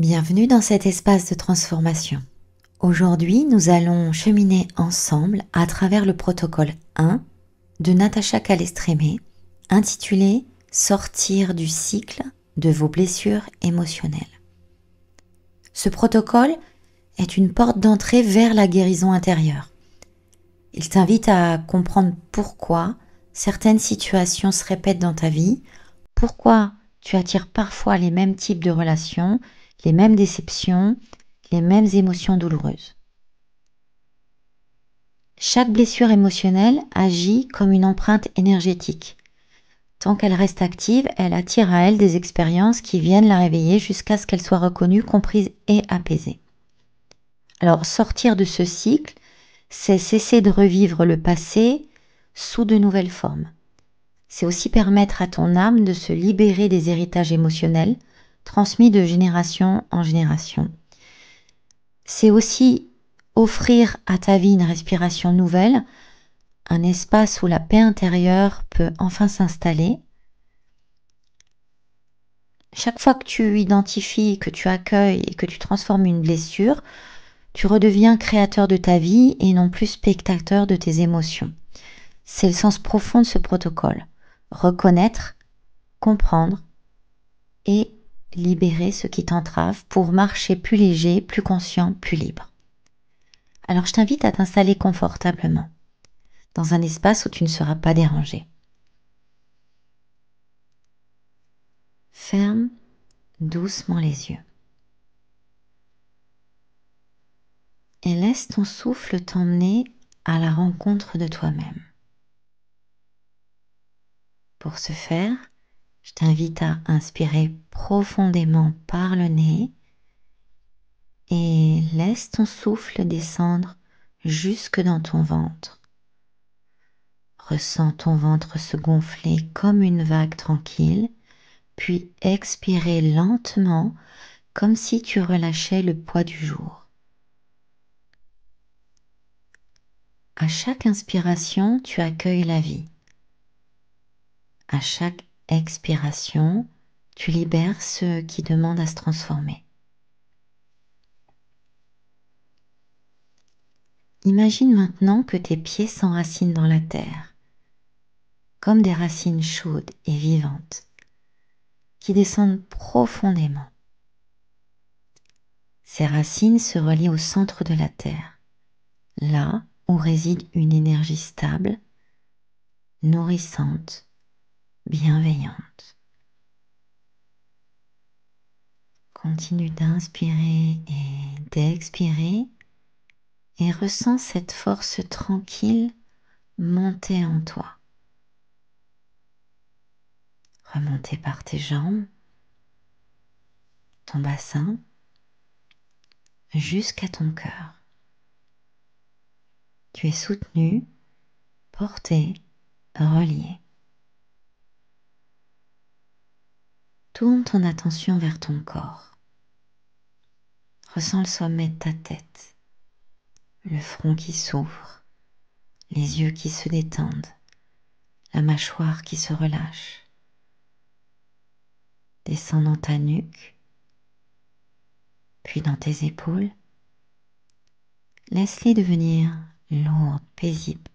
Bienvenue dans cet espace de transformation. Aujourd'hui, nous allons cheminer ensemble à travers le protocole 1 de Natacha Calestrémé, intitulé « Sortir du cycle de vos blessures émotionnelles ». Ce protocole est une porte d'entrée vers la guérison intérieure. Il t'invite à comprendre pourquoi certaines situations se répètent dans ta vie, pourquoi tu attires parfois les mêmes types de relations, les mêmes déceptions, les mêmes émotions douloureuses. Chaque blessure émotionnelle agit comme une empreinte énergétique. Tant qu'elle reste active, elle attire à elle des expériences qui viennent la réveiller jusqu'à ce qu'elle soit reconnue, comprise et apaisée. Alors, sortir de ce cycle, c'est cesser de revivre le passé sous de nouvelles formes. C'est aussi permettre à ton âme de se libérer des héritages émotionnels transmis de génération en génération. C'est aussi offrir à ta vie une respiration nouvelle, un espace où la paix intérieure peut enfin s'installer. Chaque fois que tu identifies, que tu accueilles et que tu transformes une blessure, tu redeviens créateur de ta vie et non plus spectateur de tes émotions. C'est le sens profond de ce protocole. Reconnaître, comprendre et libérer ce qui t'entrave pour marcher plus léger, plus conscient, plus libre. Alors je t'invite à t'installer confortablement dans un espace où tu ne seras pas dérangé. Ferme doucement les yeux et laisse ton souffle t'emmener à la rencontre de toi-même. Pour ce faire, je t'invite à inspirer profondément par le nez et laisse ton souffle descendre jusque dans ton ventre. Ressens ton ventre se gonfler comme une vague tranquille, puis expirer lentement comme si tu relâchais le poids du jour. À chaque inspiration, tu accueilles la vie. À chaque expiration, tu libères ce qui demande à se transformer. Imagine maintenant que tes pieds s'enracinent dans la terre, comme des racines chaudes et vivantes, qui descendent profondément. Ces racines se relient au centre de la terre, là où réside une énergie stable, nourrissante, bienveillante. Continue d'inspirer et d'expirer et ressens cette force tranquille monter en toi. Remonter par tes jambes, ton bassin, jusqu'à ton cœur. Tu es soutenu, porté, relié. Tourne ton attention vers ton corps. Ressens le sommet de ta tête, le front qui s'ouvre, les yeux qui se détendent, la mâchoire qui se relâche. Descends dans ta nuque, puis dans tes épaules. Laisse-les devenir lourdes, paisibles,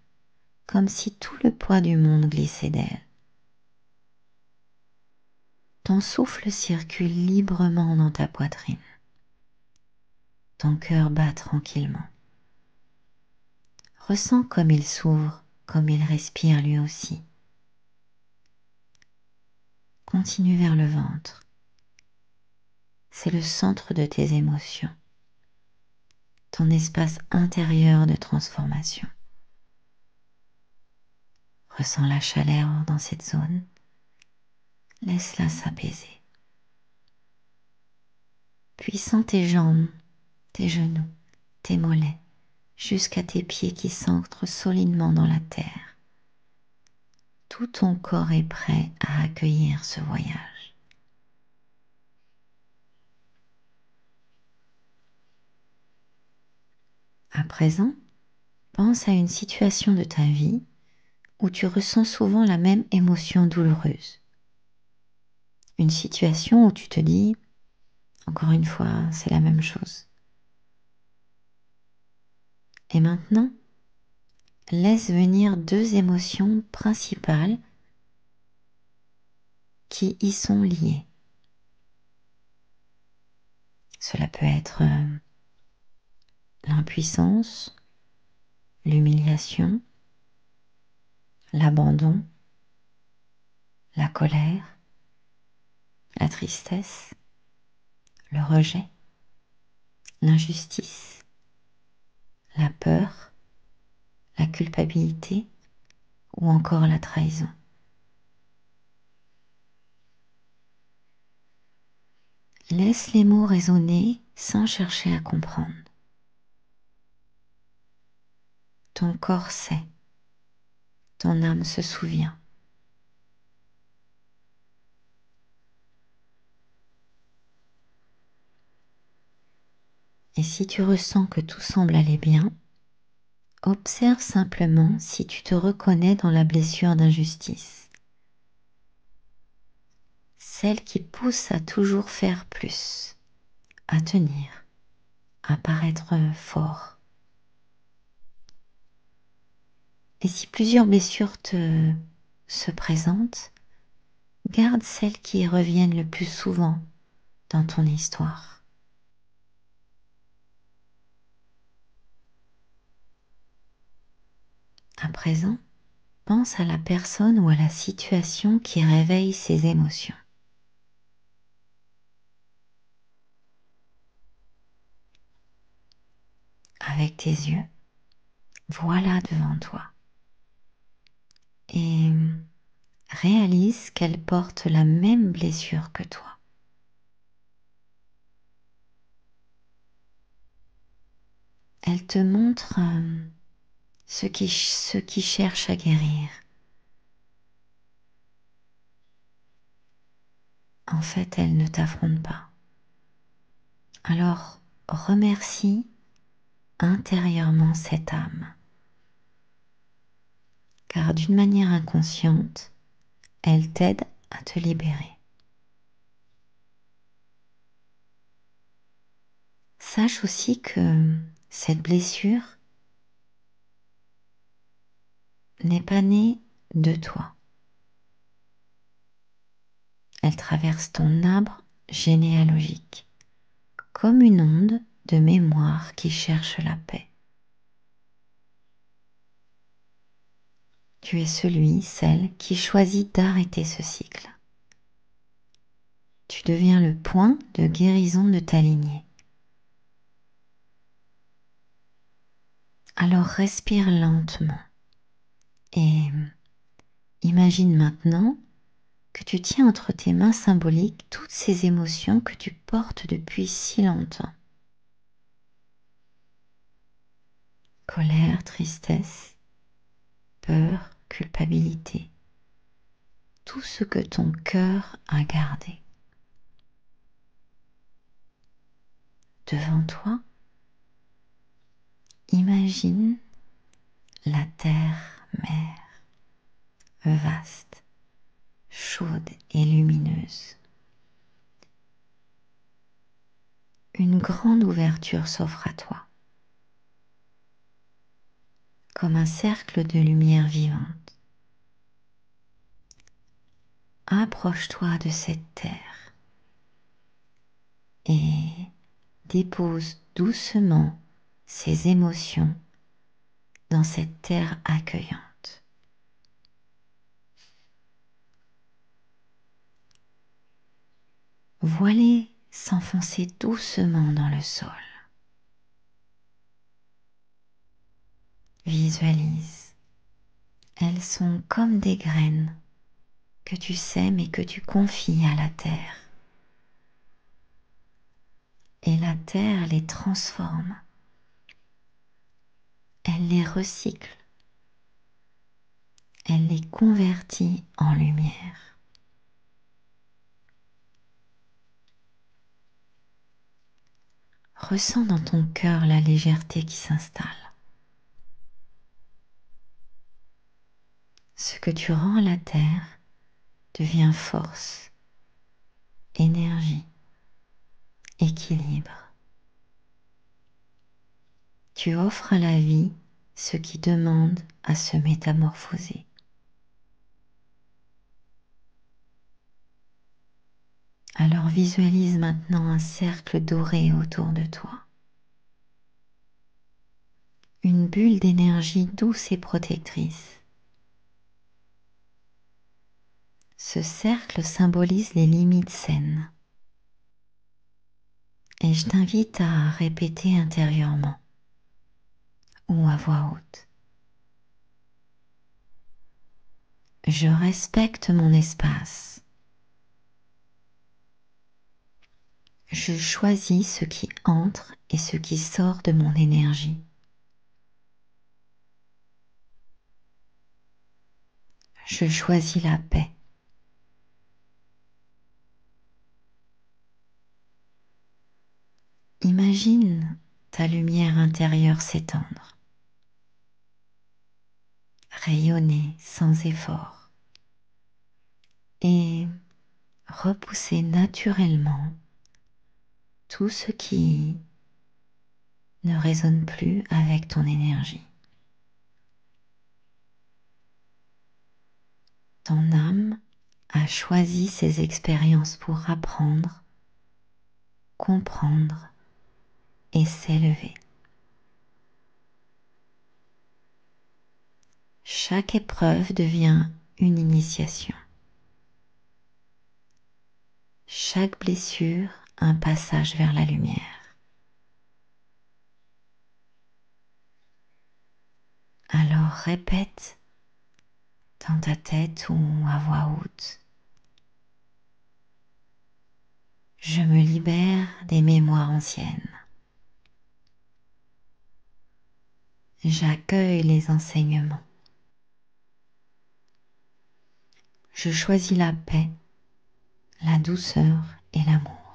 comme si tout le poids du monde glissait d'elles. Ton souffle circule librement dans ta poitrine. Ton cœur bat tranquillement. Ressens comme il s'ouvre, comme il respire lui aussi. Continue vers le ventre. C'est le centre de tes émotions, ton espace intérieur de transformation. Ressens la chaleur dans cette zone. Laisse-la s'apaiser. Puis sens tes jambes, tes genoux, tes mollets, jusqu'à tes pieds qui s'ancrent solidement dans la terre. Tout ton corps est prêt à accueillir ce voyage. À présent, pense à une situation de ta vie où tu ressens souvent la même émotion douloureuse. Une situation où tu te dis Encore une fois, c'est la même chose. Et maintenant, laisse venir deux émotions principales qui y sont liées. Cela peut être l'impuissance, l'humiliation, l'abandon, la colère, la tristesse, le rejet, l'injustice, la peur, la culpabilité ou encore la trahison. Laisse les mots résonner sans chercher à comprendre. Ton corps sait, ton âme se souvient. Et si tu ressens que tout semble aller bien, observe simplement si tu te reconnais dans la blessure d'injustice. Celle qui pousse à toujours faire plus, à tenir, à paraître fort. Et si plusieurs blessures se présentent, garde celles qui reviennent le plus souvent dans ton histoire. À présent, pense à la personne ou à la situation qui réveille ces émotions. Avec tes yeux, voilà devant toi. Et réalise qu'elle porte la même blessure que toi. Elle te montre ce qui cherche à guérir. En fait, elle ne t'affronte pas. Alors, remercie intérieurement cette âme. Car d'une manière inconsciente, elle t'aide à te libérer. Sache aussi que cette blessure n'est pas née de toi. Elle traverse ton arbre généalogique, comme une onde de mémoire qui cherche la paix. Tu es celui, celle qui choisit d'arrêter ce cycle. Tu deviens le point de guérison de ta lignée. Alors respire lentement et imagine maintenant que tu tiens entre tes mains symboliques toutes ces émotions que tu portes depuis si longtemps. Colère, tristesse, peur, culpabilité. Tout ce que ton cœur a gardé. Devant toi, imagine la terre-mère, vaste, chaude et lumineuse. Une grande ouverture s'offre à toi, comme un cercle de lumière vivante. Approche-toi de cette terre et dépose doucement ces émotions dans cette terre accueillante. Vois-les s'enfoncer doucement dans le sol. Visualise. Elles sont comme des graines que tu sèmes et que tu confies à la terre. Et la terre les transforme. Elle les recycle. Elle les convertit en lumière. Ressens dans ton cœur la légèreté qui s'installe. Ce que tu rends à la terre devient force, énergie, équilibre. Tu offres à la vie ce qui demande à se métamorphoser. Alors visualise maintenant un cercle doré autour de toi. Une bulle d'énergie douce et protectrice. Ce cercle symbolise les limites saines. Et je t'invite à répéter intérieurement ou à voix haute. Je respecte mon espace. Je choisis ce qui entre et ce qui sort de mon énergie. Je choisis la paix. Imagine ta lumière intérieure s'étendre, rayonner sans effort et repousser naturellement tout ce qui ne résonne plus avec ton énergie. Ton âme a choisi ces expériences pour apprendre, comprendre et s'élever. Chaque épreuve devient une initiation. Chaque blessure, un passage vers la lumière. Alors répète dans ta tête ou à voix haute. Je me libère des mémoires anciennes. J'accueille les enseignements. Je choisis la paix, la douceur et l'amour.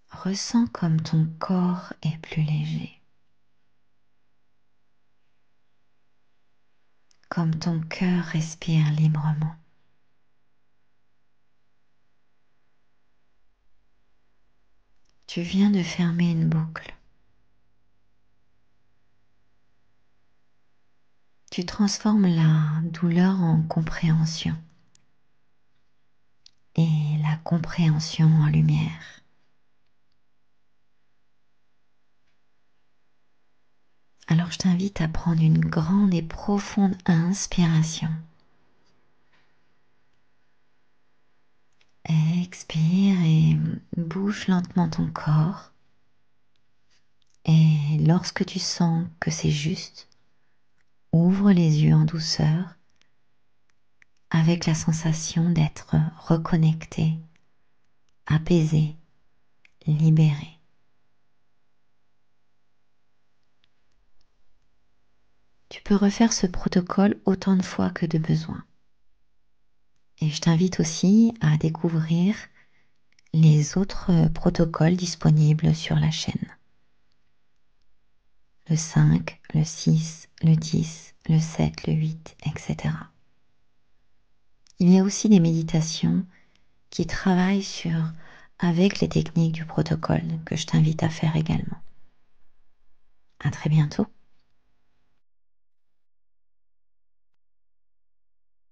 Ressens comme ton corps est plus léger, comme ton cœur respire librement. Tu viens de fermer une boucle. Tu transformes la douleur en compréhension et la compréhension en lumière. Alors je t'invite à prendre une grande et profonde inspiration. Expire et bouge lentement ton corps. Et lorsque tu sens que c'est juste, ouvre les yeux en douceur avec la sensation d'être reconnecté, apaisé, libéré. Tu peux refaire ce protocole autant de fois que de besoin. Et je t'invite aussi à découvrir les autres protocoles disponibles sur la chaîne. Le 5, le 6, le 10, le 7, le 8, etc. Il y a aussi des méditations qui travaillent avec les techniques du protocole que je t'invite à faire également. À très bientôt.